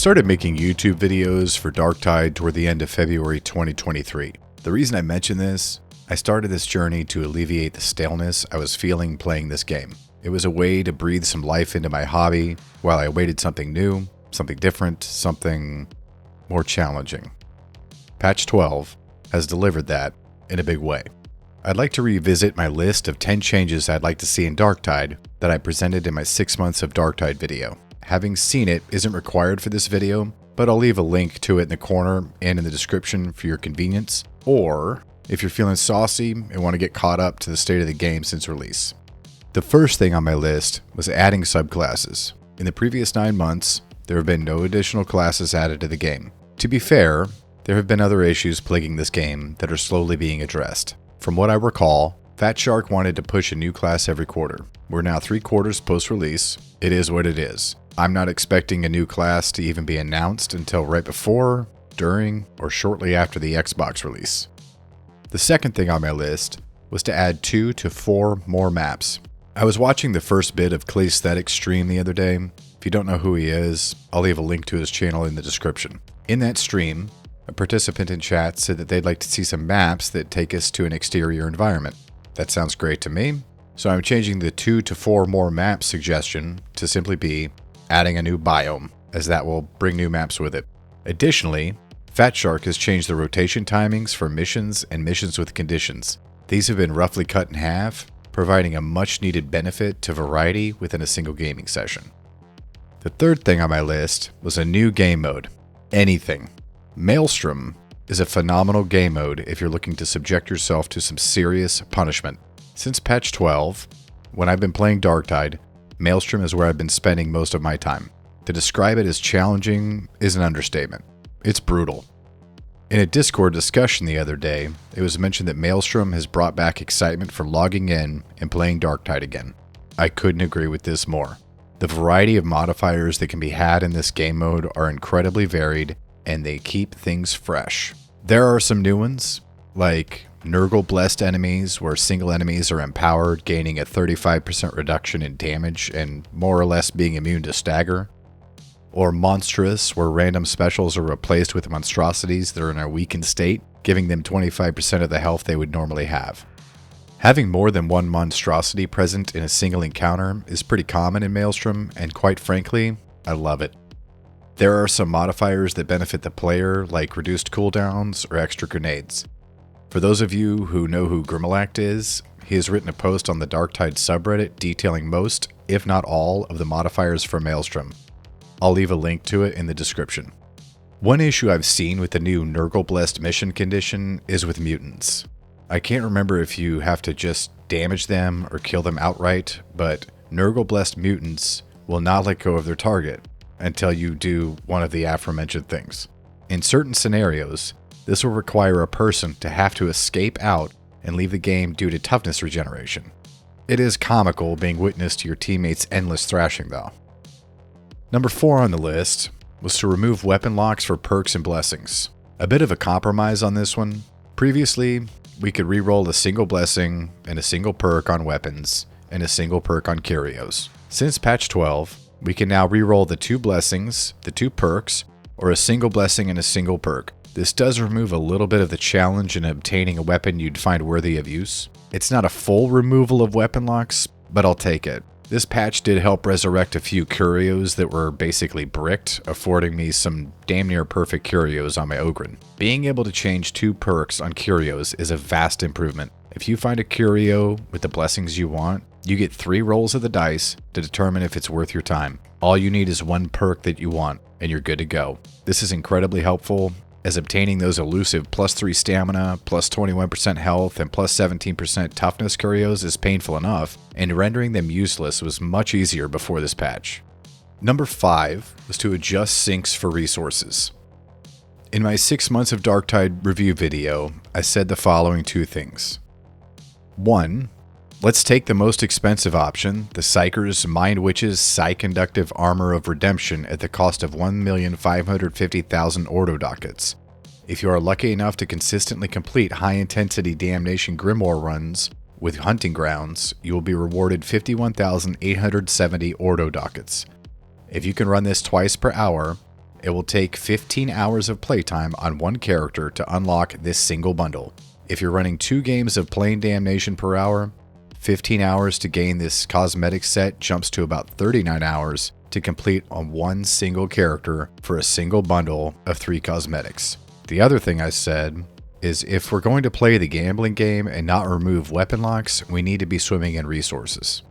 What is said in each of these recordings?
started making YouTube videos for Darktide toward the end of February 2023. The reason I mention this, I started this journey to alleviate the staleness I was feeling playing this game. It was a way to breathe some life into my hobby while I awaited something new, something different, something more challenging. Patch 12 has delivered that in a big way. I'd like to revisit my list of 10 changes I'd like to see in Darktide that I presented in my 6 Months of Darktide video. Having seen it isn't required for this video, but I'll leave a link to it in the corner and in the description for your convenience, or if you're feeling saucy and want to get caught up to the state of the game since release. The first thing on my list was adding subclasses. In the previous 9 months, there have been no additional classes added to the game. To be fair, there have been other issues plaguing this game that are slowly being addressed. From what I recall, Fat Shark wanted to push a new class every quarter. We're now 3 quarters post-release. It is what it is. I'm not expecting a new class to even be announced until right before, during, or shortly after the Xbox release. The second thing on my list was to add 2 to 4 more maps. I was watching the first bit of Claysthetics stream the other day. If you don't know who he is, I'll leave a link to his channel in the description. In that stream, a participant in chat said that they'd like to see some maps that take us to an exterior environment. That sounds great to me, so I'm changing the 2 to 4 more maps suggestion to simply be adding a new biome, as that will bring new maps with it. Additionally, Fat Shark has changed the rotation timings for missions and missions with conditions. These have been roughly cut in half, providing a much needed benefit to variety within a single gaming session. The third thing on my list was a new game mode. Anything. Maelstrom is a phenomenal game mode if you're looking to subject yourself to some serious punishment. Since patch 12, when I've been playing Darktide, Maelstrom is where I've been spending most of my time. To describe it as challenging is an understatement. It's brutal. In a Discord discussion the other day, it was mentioned that Maelstrom has brought back excitement for logging in and playing Darktide again. I couldn't agree with this more. The variety of modifiers that can be had in this game mode are incredibly varied, and they keep things fresh. There are some new ones, like Nurgle-blessed enemies, where single enemies are empowered, gaining a 35% reduction in damage and more or less being immune to stagger. Or Monstrous, where random specials are replaced with monstrosities that are in a weakened state, giving them 25% of the health they would normally have. Having more than one monstrosity present in a single encounter is pretty common in Maelstrom, and quite frankly, I love it. There are some modifiers that benefit the player, like reduced cooldowns or extra grenades. For those of you who know who Grimalackt is, he has written a post on the Darktide subreddit detailing most, if not all, of the modifiers for Maelstrom. I'll leave a link to it in the description. One issue I've seen with the new Nurgle-blessed mission condition is with mutants. I can't remember if you have to just damage them or kill them outright, but Nurgle-blessed mutants will not let go of their target until you do one of the aforementioned things. In certain scenarios, this will require a person to have to escape out and leave the game due to toughness regeneration. It is comical being witness to your teammates' endless thrashing though. Number 4 on the list was to remove weapon locks for perks and blessings. A bit of a compromise on this one. Previously, we could reroll a single blessing and a single perk on weapons and a single perk on curios. Since patch 12, we can now reroll the 2 blessings, the 2 perks, or a single blessing and a single perk. This does remove a little bit of the challenge in obtaining a weapon you'd find worthy of use. It's not a full removal of weapon locks, but I'll take it. This patch did help resurrect a few curios that were basically bricked, affording me some damn near perfect curios on my Ogren. Being able to change 2 perks on curios is a vast improvement. If you find a curio with the blessings you want, you get 3 rolls of the dice to determine if it's worth your time. All you need is 1 perk that you want, and you're good to go. This is incredibly helpful, as obtaining those elusive +3 stamina, +21% health, and +17% toughness curios is painful enough, and rendering them useless was much easier before this patch. Number 5 was to adjust sinks for resources. In my 6 Months of Darktide review video, I said the following 2 things. 1. Let's take the most expensive option, the Psyker's Mind Witch's Psy-Conductive Armor of Redemption at the cost of 1,550,000 Ordo Dockets. If you are lucky enough to consistently complete high-intensity Damnation Grimoire runs with Hunting Grounds, you will be rewarded 51,870 Ordo Dockets. If you can run this twice per hour, it will take 15 hours of playtime on one character to unlock this single bundle. If you're running 2 games of plain damnation per hour, 15 hours to gain this cosmetic set jumps to about 39 hours to complete on one single character for a single bundle of 3 cosmetics. The other thing I said is if we're going to play the gambling game and not remove weapon locks, we need to be swimming in resources.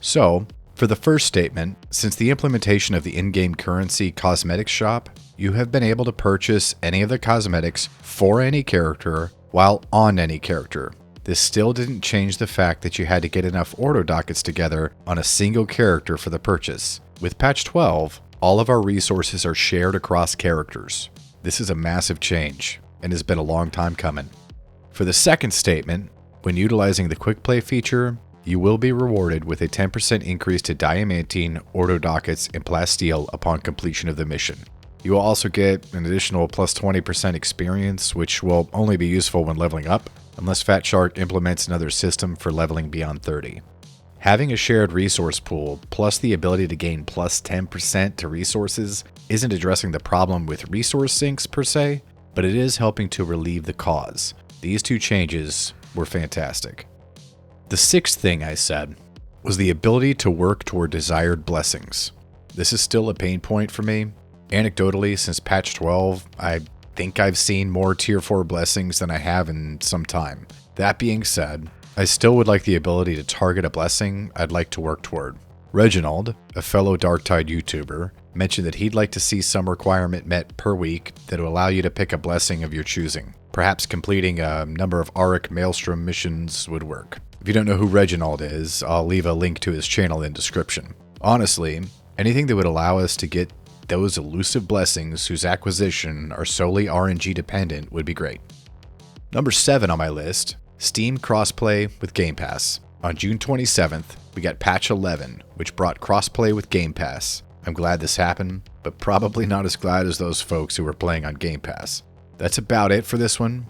So, for the first statement, since the implementation of the in-game currency cosmetics shop, you have been able to purchase any of the cosmetics for any character while on any character. This still didn't change the fact that you had to get enough ordo dockets together on a single character for the purchase. With patch 12, all of our resources are shared across characters. This is a massive change and has been a long time coming. For the second statement, when utilizing the quick play feature, you will be rewarded with a 10% increase to diamantine, ordo dockets, and plasteel upon completion of the mission. You will also get an additional plus 20% experience, which will only be useful when leveling up, unless Fat Shark implements another system for leveling beyond 30. Having a shared resource pool, plus the ability to gain plus 10% to resources, isn't addressing the problem with resource sinks per se, but it is helping to relieve the cause. These 2 changes were fantastic. The 6th thing I said was the ability to work toward desired blessings. This is still a pain point for me. Anecdotally, since patch 12, I think I've seen more tier 4 blessings than I have in some time. That being said, I still would like the ability to target a blessing I'd like to work toward. Reginald, a fellow Darktide YouTuber, mentioned that he'd like to see some requirement met per week that will allow you to pick a blessing of your choosing. Perhaps completing a number of Auric Maelstrom missions would work. If you don't know who Reginald is, I'll leave a link to his channel in the description. Honestly, anything that would allow us to get those elusive blessings whose acquisition are solely RNG dependent would be great. Number 7 on my list, Steam Crossplay with Game Pass. On June 27th, we got patch 11, which brought crossplay with Game Pass. I'm glad this happened, but probably not as glad as those folks who were playing on Game Pass. That's about it for this one.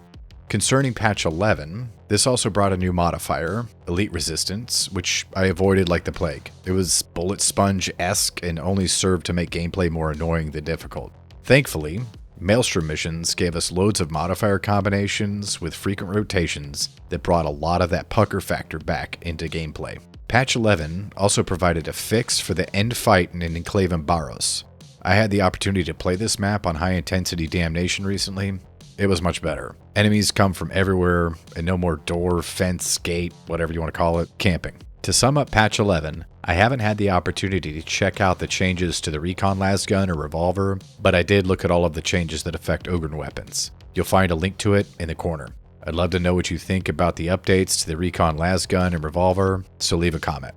Concerning patch 11, this also brought a new modifier, Elite Resistance, which I avoided like the plague. It was bullet sponge-esque and only served to make gameplay more annoying than difficult. Thankfully, Maelstrom missions gave us loads of modifier combinations with frequent rotations that brought a lot of that pucker factor back into gameplay. Patch 11 also provided a fix for the end fight in Enclave in Barros. I had the opportunity to play this map on high intensity damnation recently. It was much better. Enemies come from everywhere, and no more door, fence, gate, whatever you want to call it, camping. To sum up patch 11, I haven't had the opportunity to check out the changes to the recon lasgun or revolver, but I did look at all of the changes that affect Ogren weapons. You'll find a link to it in the corner. I'd love to know what you think about the updates to the recon lasgun and revolver, so leave a comment.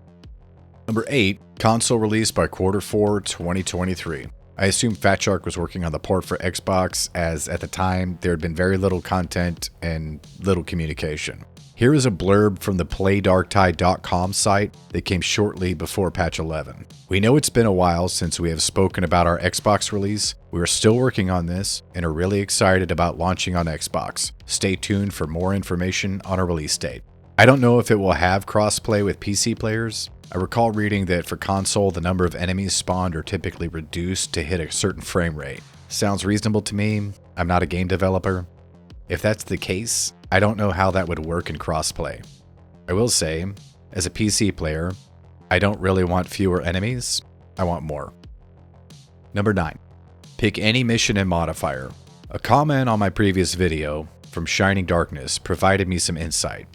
Number 8, console release by Q4 2023. I assume Fat Shark was working on the port for Xbox, as at the time there had been very little content and little communication. Here is a blurb from the playdarktide.com site that came shortly before patch 11. We know it's been a while since we have spoken about our Xbox release. We are still working on this and are really excited about launching on Xbox. Stay tuned for more information on our release date. I don't know if it will have crossplay with PC players. I recall reading that for console, the number of enemies spawned are typically reduced to hit a certain frame rate. Sounds reasonable to me. I'm not a game developer. If that's the case, I don't know how that would work in crossplay. I will say, as a PC player, I don't really want fewer enemies. I want more. Number 9. Pick any mission and modifier. A comment on my previous video from Shining Darkness provided me some insight.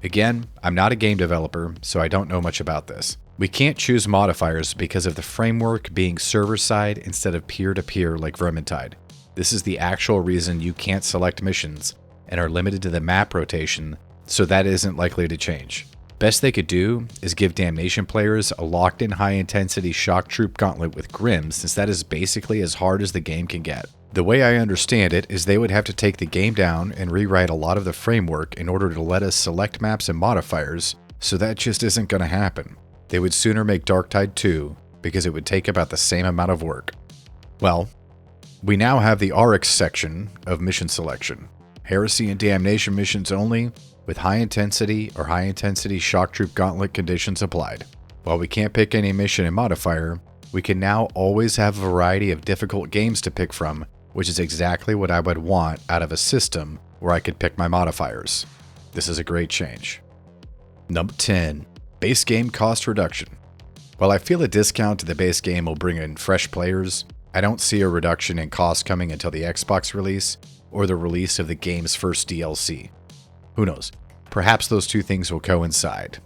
Again, I'm not a game developer, so I don't know much about this. We can't choose modifiers because of the framework being server-side instead of peer-to-peer like Vermintide. This is the actual reason you can't select missions and are limited to the map rotation, so that isn't likely to change. Best they could do is give Damnation players a locked-in high-intensity shock troop gauntlet with Grim, since that is basically as hard as the game can get. The way I understand it is they would have to take the game down and rewrite a lot of the framework in order to let us select maps and modifiers, so that just isn't going to happen. They would sooner make Darktide 2 because it would take about the same amount of work. Well, we now have the RX section of mission selection. Heresy and Damnation missions only, with high intensity or high intensity shock troop gauntlet conditions applied. While we can't pick any mission and modifier, We can now always have a variety of difficult games to pick from, which is exactly what I would want out of a system where I could pick my modifiers. This is a great change. Number 10. Base game cost reduction. While I feel a discount to the base game will bring in fresh players, I don't see a reduction in cost coming until the Xbox release or the release of the game's first DLC. Who knows? Perhaps those two things will coincide.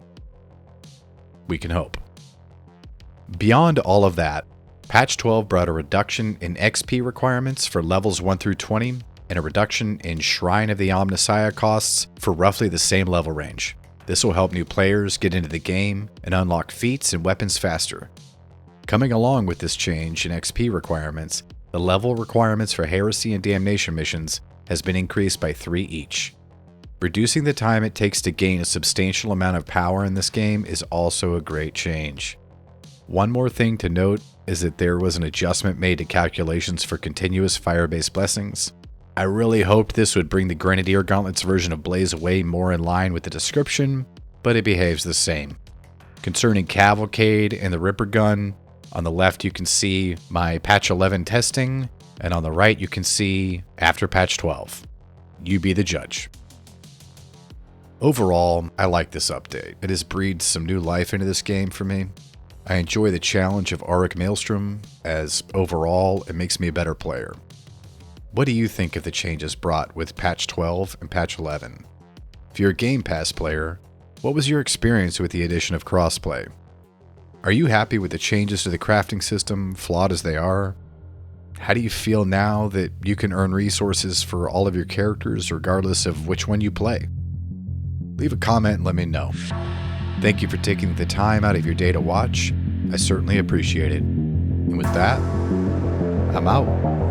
We can hope. Beyond all of that, Patch 12 brought a reduction in XP requirements for levels 1 through 20 and a reduction in Shrine of the Omnissiah costs for roughly the same level range. This will help new players get into the game and unlock feats and weapons faster. Coming along with this change in XP requirements, the level requirements for Heresy and Damnation missions has been increased by 3 each. Reducing the time it takes to gain a substantial amount of power in this game is also a great change. One more thing to note is that there was an adjustment made to calculations for continuous fire-based blessings. I really hoped this would bring the Grenadier Gauntlet's version of Blaze Away more in line with the description, but it behaves the same. Concerning Cavalcade and the Ripper Gun, on the left you can see my patch 11 testing, and on the right you can see after patch 12. You be the judge. Overall, I like this update. It has breathed some new life into this game for me. I enjoy the challenge of Auric Maelstrom, as overall it makes me a better player. What do you think of the changes brought with patch 12 and patch 11? If you're a Game Pass player, what was your experience with the addition of Crossplay? Are you happy with the changes to the crafting system, flawed as they are? How do you feel now that you can earn resources for all of your characters regardless of which one you play? Leave a comment and let me know. Thank you for taking the time out of your day to watch. I certainly appreciate it. And with that, I'm out.